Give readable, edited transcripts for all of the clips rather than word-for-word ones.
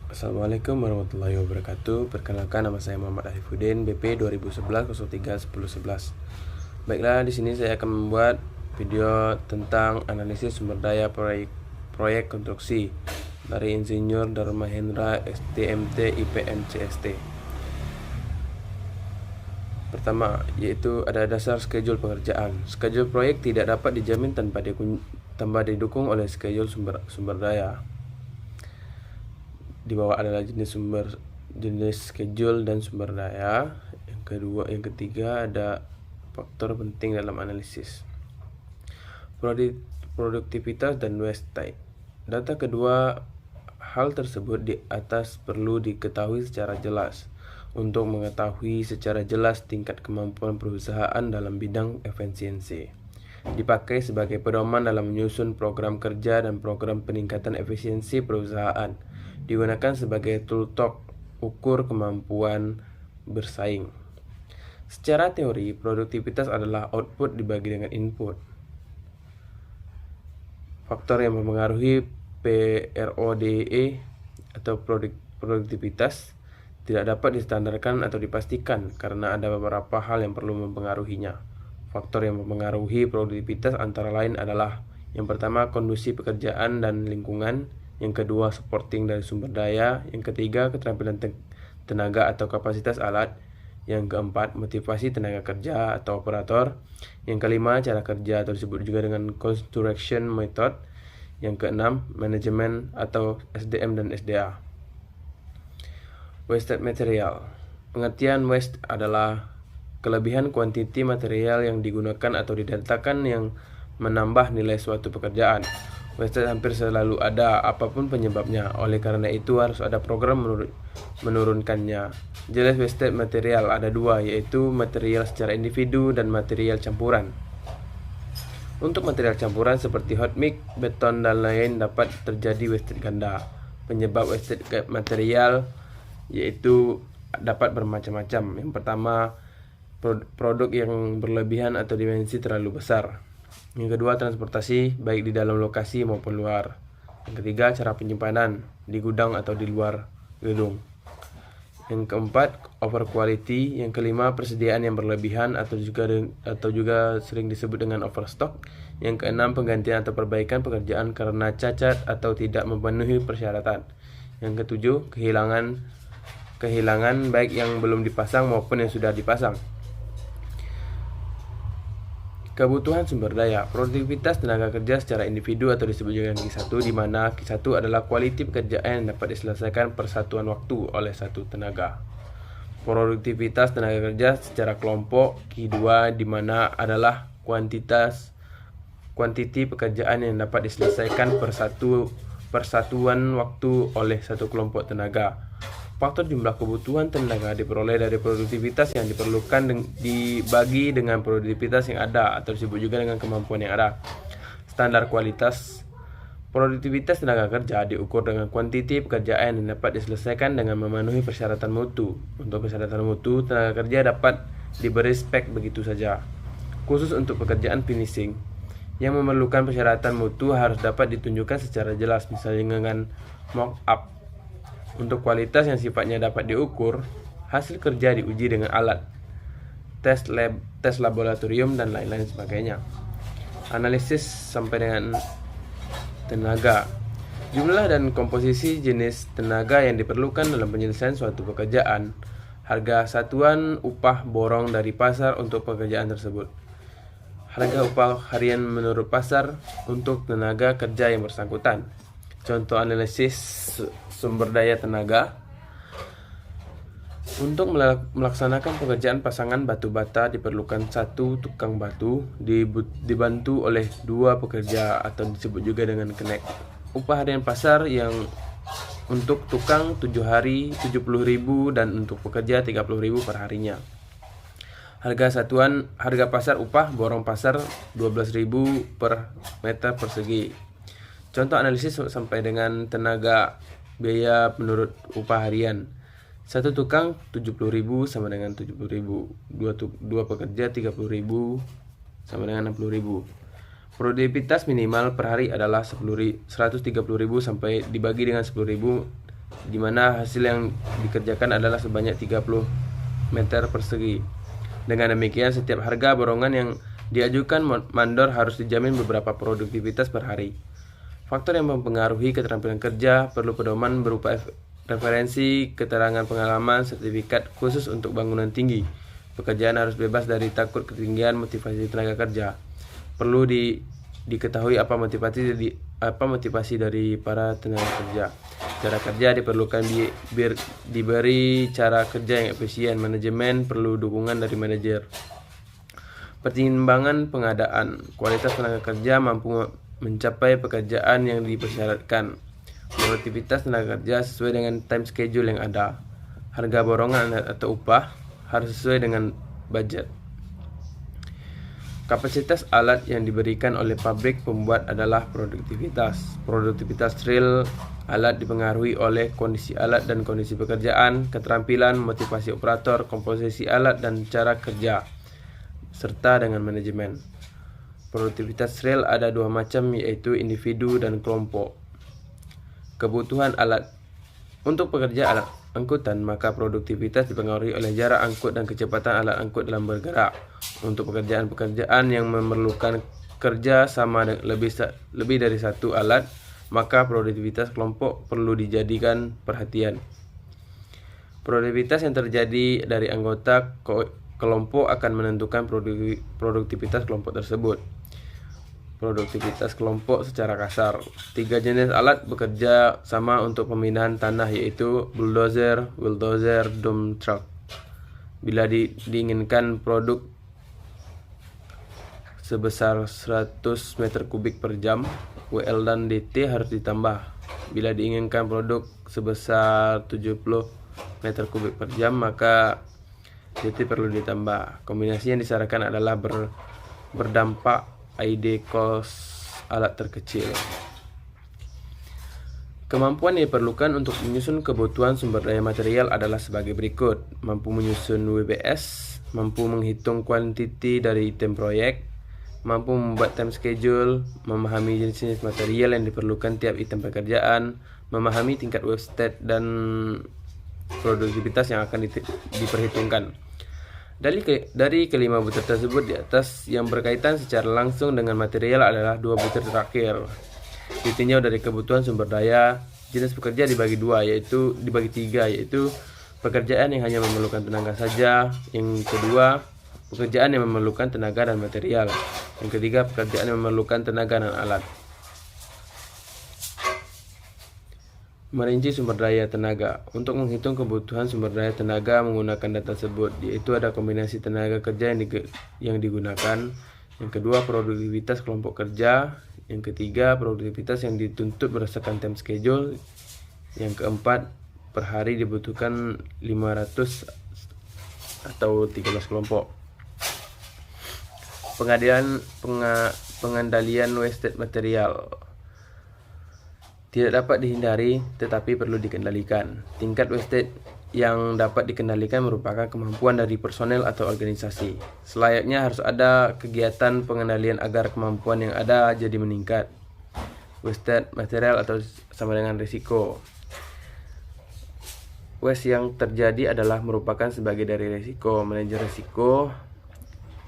Assalamualaikum warahmatullahi wabarakatuh. Perkenalkan, nama saya Muhammad Arifuddin, BP 2011-03-1011. Baiklah, di sini saya akan membuat video tentang analisis sumber daya proyek konstruksi dari Insinyur Dharma Hendra STMT IPN CST. Pertama, yaitu ada dasar schedule pekerjaan. Schedule proyek tidak dapat dijamin tanpa didukung oleh schedule sumber daya. Di bawah adalah jenis schedule dan sumber daya. Yang ketiga ada faktor penting dalam analisis. Produktivitas dan waste time. Data kedua hal tersebut di atas perlu diketahui secara jelas. Untuk mengetahui secara jelas tingkat kemampuan perusahaan dalam bidang efisiensi, dipakai sebagai pedoman dalam menyusun program kerja dan program peningkatan efisiensi perusahaan. Digunakan sebagai tooltok ukur kemampuan bersaing. Secara teori, produktivitas adalah output dibagi dengan input. Faktor yang mempengaruhi PRODE atau produktivitas tidak dapat distandarkan atau dipastikan karena ada beberapa hal yang perlu mempengaruhinya. Faktor yang mempengaruhi produktivitas antara lain adalah: yang pertama, kondisi pekerjaan dan lingkungan; yang kedua, supporting dari sumber daya; yang ketiga, keterampilan tenaga atau kapasitas alat; yang keempat, motivasi tenaga kerja atau operator; yang kelima, cara kerja atau disebut juga dengan construction method; yang keenam, manajemen atau SDM dan SDA. Wasted material. Pengertian waste adalah kelebihan kuantiti material yang digunakan atau didatakan yang menambah nilai suatu pekerjaan. Wasted hampir selalu ada, apapun penyebabnya. Oleh karena itu harus ada program menurunkannya. Jenis wasted material ada dua, yaitu material secara individu dan material campuran. Untuk material campuran seperti hot mix, beton dan lain dapat terjadi wasted ganda. Penyebab wasted material yaitu dapat bermacam-macam. Yang pertama, produk yang berlebihan atau dimensi terlalu besar. Yang kedua, transportasi baik di dalam lokasi maupun luar. Yang ketiga, cara penyimpanan di gudang atau di luar gedung. Yang keempat, over quality. Yang kelima, persediaan yang berlebihan atau juga sering disebut dengan overstock. Yang keenam, penggantian atau perbaikan pekerjaan karena cacat atau tidak memenuhi persyaratan. Yang ketujuh, kehilangan baik yang belum dipasang maupun yang sudah dipasang. Kebutuhan sumber daya. Produktivitas tenaga kerja secara individu atau disebut juga dengan Q1, di mana Q1 adalah kualiti pekerjaan yang dapat diselesaikan per satuan waktu oleh satu tenaga. Produktivitas tenaga kerja secara kelompok Q2, di mana adalah kuantiti pekerjaan yang dapat diselesaikan per satuan waktu oleh satu kelompok tenaga. Faktor jumlah kebutuhan tenaga diperoleh dari produktivitas yang diperlukan dibagi dengan produktivitas yang ada atau disebut juga dengan kemampuan yang ada. Standar kualitas. Produktivitas tenaga kerja diukur dengan kuantiti pekerjaan yang dapat diselesaikan dengan memenuhi persyaratan mutu. Untuk persyaratan mutu, tenaga kerja dapat diberi spek begitu saja. Khusus untuk pekerjaan finishing yang memerlukan persyaratan mutu harus dapat ditunjukkan secara jelas, misalnya dengan mock-up. Untuk kualitas yang sifatnya dapat diukur, hasil kerja diuji dengan alat, tes laboratorium, dan lain-lain sebagainya. Analisis sampai dengan tenaga. Jumlah dan komposisi jenis tenaga yang diperlukan dalam penyelesaian suatu pekerjaan. Harga satuan upah borong dari pasar untuk pekerjaan tersebut. Harga upah harian menurut pasar untuk tenaga kerja yang bersangkutan. Contoh analisis sumber daya tenaga. Untuk melaksanakan pekerjaan pasangan batu bata diperlukan satu tukang batu dibantu oleh dua pekerja atau disebut juga dengan kenek. Upah harian pasar yang untuk tukang 7 hari 70.000 dan untuk pekerja 30.000 per harinya. Harga pasar upah borong pasar 12.000 per meter persegi. Contoh analisis sampai dengan tenaga biaya menurut upah harian. Satu tukang 70.000 sama dengan 70.000. Dua pekerja 30.000 sama dengan 60.000. Produktivitas minimal per hari adalah 130.000 sampai dibagi dengan 10.000 di mana hasil yang dikerjakan adalah sebanyak 30 meter persegi. Dengan demikian, setiap harga borongan yang diajukan mandor harus dijamin beberapa produktivitas per hari. Faktor yang mempengaruhi keterampilan kerja perlu pedoman berupa referensi, keterangan pengalaman, sertifikat khusus untuk bangunan tinggi. Pekerjaan harus bebas dari takut ketinggian motivasi tenaga kerja. Perlu diketahui apa motivasi dari para tenaga kerja. Cara kerja diperlukan diberi cara kerja yang efisien. Manajemen perlu dukungan dari manajer. Pertimbangan pengadaan. Kualitas tenaga kerja mampu mencapai pekerjaan yang dipersyaratkan. Produktivitas tenaga kerja sesuai dengan time schedule yang ada. Harga borongan atau upah harus sesuai dengan budget. Kapasitas alat yang diberikan oleh pabrik pembuat adalah produktivitas. Produktivitas real alat dipengaruhi oleh kondisi alat dan kondisi pekerjaan, keterampilan, motivasi operator, komposisi alat dan cara kerja, serta dengan manajemen. Produktivitas real ada dua macam, yaitu individu dan kelompok. Kebutuhan alat. Untuk pekerja alat angkutan, maka produktivitas dipengaruhi oleh jarak angkut dan kecepatan alat angkut dalam bergerak. Untuk pekerjaan-pekerjaan yang memerlukan kerja sama lebih dari satu alat, maka produktivitas kelompok perlu dijadikan perhatian. Produktivitas yang terjadi dari anggota kelompok akan menentukan produktivitas kelompok tersebut. Produktivitas kelompok secara kasar. 3 jenis alat bekerja sama untuk pemindahan tanah, yaitu bulldozer, dump truck. Bila diinginkan produk sebesar 100 meter kubik per jam, WL dan DT harus ditambah. Bila diinginkan produk sebesar 70 meter kubik per jam, maka DT perlu ditambah. Kombinasi yang disarankan adalah berdampak ID cost alat terkecil. Kemampuan yang diperlukan untuk menyusun kebutuhan sumber daya material adalah sebagai berikut. Mampu menyusun WBS, mampu menghitung kuantiti dari item proyek, mampu membuat time schedule, memahami jenis-jenis material yang diperlukan tiap item pekerjaan, memahami tingkat wastage dan produktivitas yang akan diperhitungkan. Dari kelima butir tersebut di atas, yang berkaitan secara langsung dengan material adalah 2 butir terakhir. Ditinjau dari kebutuhan sumber daya, jenis pekerja dibagi tiga, yaitu pekerjaan yang hanya memerlukan tenaga saja. Yang kedua, pekerjaan yang memerlukan tenaga dan material. Yang ketiga, pekerjaan yang memerlukan tenaga dan alat. Merinci sumber daya tenaga. Untuk menghitung kebutuhan sumber daya tenaga menggunakan data tersebut, yaitu ada kombinasi tenaga kerja yang digunakan. Yang kedua, produktivitas kelompok kerja. Yang ketiga, produktivitas yang dituntut berdasarkan time schedule. Yang keempat, per hari dibutuhkan 500 atau 13 kelompok. Pengendalian wastage material tidak dapat dihindari, tetapi perlu dikendalikan. Tingkat wastage yang dapat dikendalikan merupakan kemampuan dari personel atau organisasi. Selayaknya harus ada kegiatan pengendalian agar kemampuan yang ada jadi meningkat. Wastage material atau sama dengan risiko. Waste yang terjadi adalah merupakan sebagai dari risiko. Manajer risiko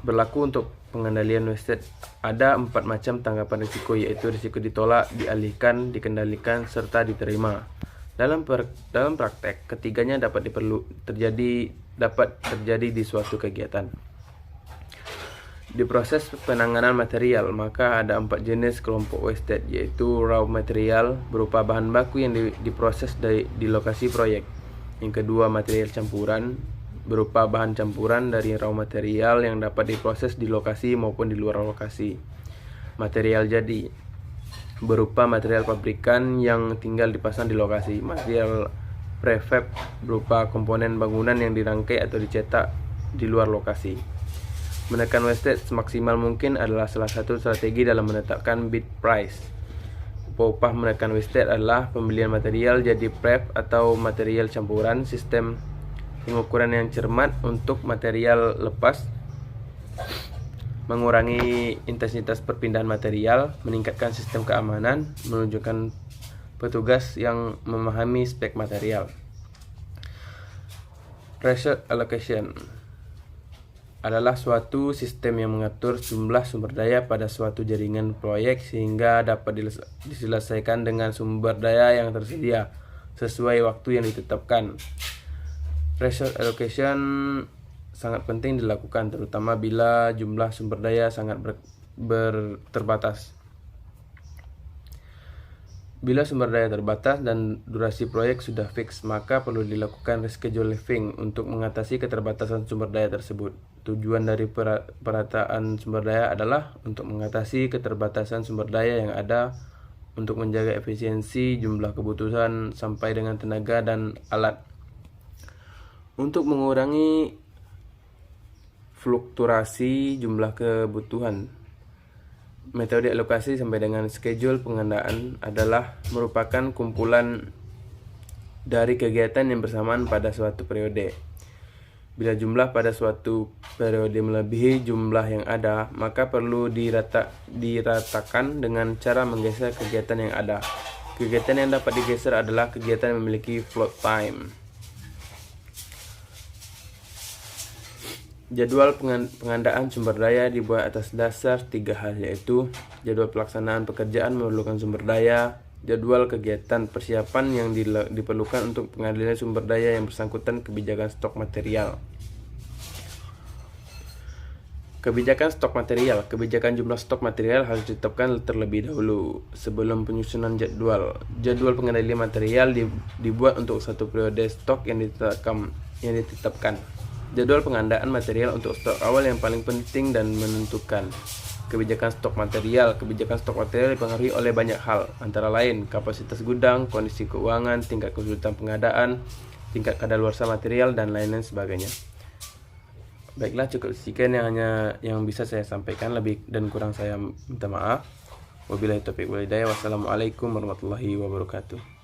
berlaku untuk pengendalian wastage. Ada 4 macam tanggapan risiko, yaitu risiko ditolak, dialihkan, dikendalikan, serta diterima. Dalam praktek, ketiganya dapat terjadi di suatu kegiatan. Di proses penanganan material, maka ada 4 jenis kelompok wastage, yaitu raw material berupa bahan baku yang diproses di lokasi proyek. Yang kedua, material campuran berupa bahan campuran dari raw material yang dapat diproses di lokasi maupun di luar lokasi. Material jadi berupa material pabrikan yang tinggal dipasang di lokasi. Material prefab berupa komponen bangunan yang dirangkai atau dicetak di luar lokasi. Menekan wastage semaksimal mungkin adalah salah satu strategi dalam menetapkan bid price. Upah menekan wastage adalah pembelian material jadi prep atau material campuran, sistem pengukuran yang cermat untuk material lepas, mengurangi intensitas perpindahan material, meningkatkan sistem keamanan, menunjukkan petugas yang memahami spek material. Resource allocation adalah suatu sistem yang mengatur jumlah sumber daya pada suatu jaringan proyek sehingga dapat diselesaikan dengan sumber daya yang tersedia sesuai waktu yang ditetapkan. Resource allocation sangat penting dilakukan terutama bila jumlah sumber daya sangat terbatas. Bila sumber daya terbatas dan durasi proyek sudah fix, maka perlu dilakukan rescheduling untuk mengatasi keterbatasan sumber daya tersebut. Tujuan dari perataan sumber daya adalah untuk mengatasi keterbatasan sumber daya yang ada untuk menjaga efisiensi jumlah kebutuhan sampai dengan tenaga dan alat. Untuk mengurangi fluktuasi jumlah kebutuhan, metode alokasi sampai dengan schedule pengadaan adalah merupakan kumpulan dari kegiatan yang bersamaan pada suatu periode. Bila jumlah pada suatu periode melebihi jumlah yang ada, maka perlu diratakan dengan cara menggeser kegiatan yang ada. Kegiatan yang dapat digeser adalah kegiatan yang memiliki float time. Jadwal pengadaan sumber daya dibuat atas dasar 3 hal, yaitu jadwal pelaksanaan pekerjaan memerlukan sumber daya, jadwal kegiatan persiapan yang diperlukan untuk pengadaan sumber daya yang bersangkutan, kebijakan stok material. Kebijakan stok material. Kebijakan jumlah stok material harus ditetapkan terlebih dahulu sebelum penyusunan jadwal. Jadwal pengendalian material dibuat untuk satu periode stok yang ditetapkan. Jadwal pengadaan material untuk stok awal yang paling penting dan menentukan. Kebijakan stok material. Kebijakan stok material dipengaruhi oleh banyak hal, antara lain kapasitas gudang, kondisi keuangan, tingkat kesulitan pengadaan, tingkat kadaluarsa material, dan lain-lain sebagainya. Baiklah, cukup sekian yang bisa saya sampaikan. Lebih dan kurang saya minta maaf. Wabillahi taufiq wal hidayah. Wassalamualaikum warahmatullahi wabarakatuh.